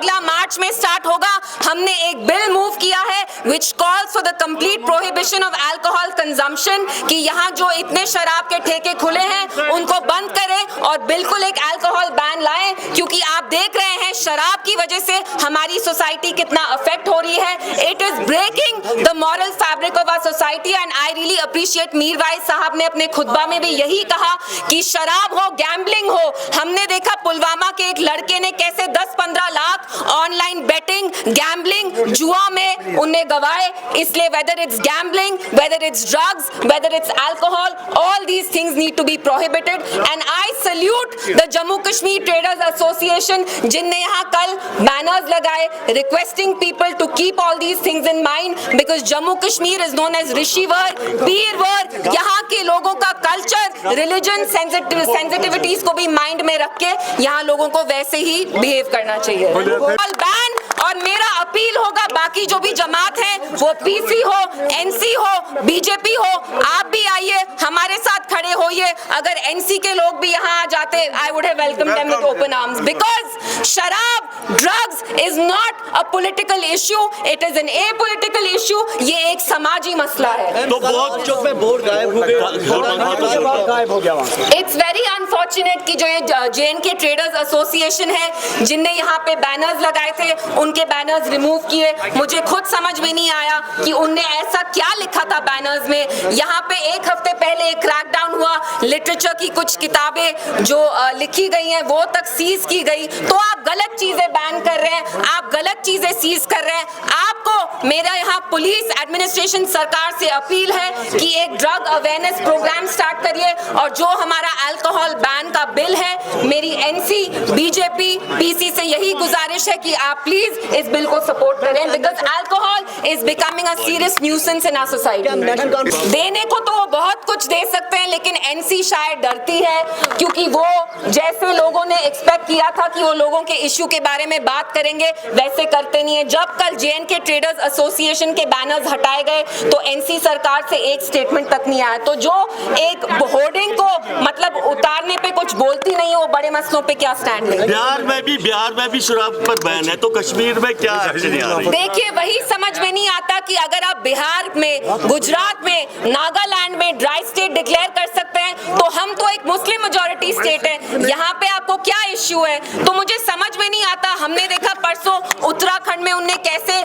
अगला मार्च में स्टार्ट होगा। हमने एक बिल मूव किया है which calls for the complete prohibition of alcohol consumption, कि यहाँ जो इतने शराब के ठेके खुले हैं उनको बंद करें और बिल्कुल एक अल्कोहल बैन लाएं, क्योंकि आप देख रहे हैं शराब की वजह से हमारी सोसाइटी कितना अफेक्ट हो रही है। It is breaking the moral fabric of our society and I really appreciate Mirwaiz साहब ने अपने खुतबा में भी यही कहा कि शराब हो, गैम्बलिंग हो। हमने देखा पुलवामा के एक लड़के ने कैसे 10-15 लाख ऑनलाइन बेटिंग, गैम्बलिंग, जुआ में उन्हें गवाए। इसलिए whether it's gambling, whether it's drugs, whether it's alcohol, all these things need to be prohibited and I salute the Jammu Kashmir traders association जिनने यहाँ कल बैनर्स लगाए requesting people to keep all these things in mind, because Jammu Kashmir is known as Rishivar, Pirwar. यहाँ के लोगों का culture, religion, sensitivities को भी माइंड में रख के यहाँ लोगों को वैसे ही बिहेव करना चाहिए। बैन और मेरा अपील होगा बाकी जो भी जमात है, वो पीसी हो, एनसी हो, बीजेपी हो, आप भी आइए, हमारे साथ खड़े होइए। अगर एनसी के लोग भी यहाँ आ जाते, I would have welcome them with open arms, because शराब, drugs is not a political issue, it is an apolitical issue. ये एक समाजी मसला है। तो बहुत चौक में बोर्ड गायब हो गया वहाँ। इट्स वेरी अनफॉर्चुनेट कि जो ये जे.एन.के ट्रेडर्स एसोसिएशन है जिनने यहाँ पे बैनर्स लगाए थे, उनके बैनर्स रिमूव किए। मुझे खुद समझ में नहीं आया कि उनने ऐसा क्या लिखा था बैनर्स में। यहाँ पे एक हफ्ते पहले एक क्रैकडाउन हुआ, लिटरेचर की कुछ किताबें जो लिखी गई हैं वो तक सीज की गई। तो आप गलत चीजें बैन कर रहे हैं, आप गलत चीजें सीज कर रहे हैं। आपको मेरा यहाँ पुलिस एडमिनिस्ट्रेशन सरकार से अपील है कि एक ड्रग अवेयरनेस प्रोग्राम स्टार्ट करिए, और जो हमारा अल्कोहल बैन का बिल है, मेरी एनसी, बीजेपी, पीसी से यही गुजारिश है कि आप प्लीज इस बिल को सपोर्ट करें, because alcohol is becoming a serious nuisance in our society. देने को तो वो बहुत कुछ दे सकते हैं, लेकिन एनसी शायद डरती है, क्योंकि वो जैसे लोगों ने एक्सपेक्ट किया था कि वो लोगों के इश्यू के बारे में बात करेंगे, वैसे करते नहीं है। जब कल जे.एन.के ट्रेडर्स एसोसिएशन के बैनर्स हटाए गए तो एनसी सरकार से एक स्टेटमेंट तक नहीं आया। तो जो एक होर्डिंग को मतलब उतारने पे कुछ बोलती नहीं है, वो बड़े मसलों पे क्या स्टैंड लेंगे। बिहार में भी शराब पर बैन है, तो कश्मीर में क्या एक्शन आ रही है? देखिए, वही समझ में नहीं आता कि अगर आप बिहार में, गुजरात में, नागालैंड में ड्राई स्टेट डिक्लेयर कर सकते हैं, तो हम तो एक मुस्लिम मेजॉरिटी स्टेट है, यहाँ पे आपको क्या इश्यू है? तो मुझे समझ में नहीं आता। हमने देखा परसों उत्तराखंड में उनने कैसे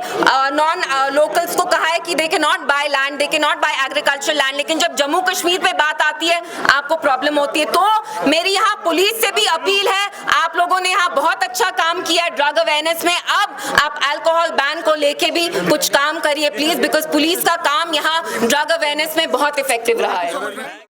नॉन लोकल्स को कहा है कि they can not by land, they can not bye agriculture land, लेकिन जब जम्मू कश्मीर पे बात आती है आपको प्रॉब्लम होती है। तो मेरी यहाँ पुलिस से भी अपील है, आप लोगों ने यहाँ बहुत अच्छा काम किया है ड्रग अवेयरनेस में, अब आप अल्कोहल बैन को लेके भी कुछ काम करिए प्लीज, बिकॉज पुलिस का काम यहाँ ड्रग अवेयरनेस में बहुत इफेक्टिव रहा है।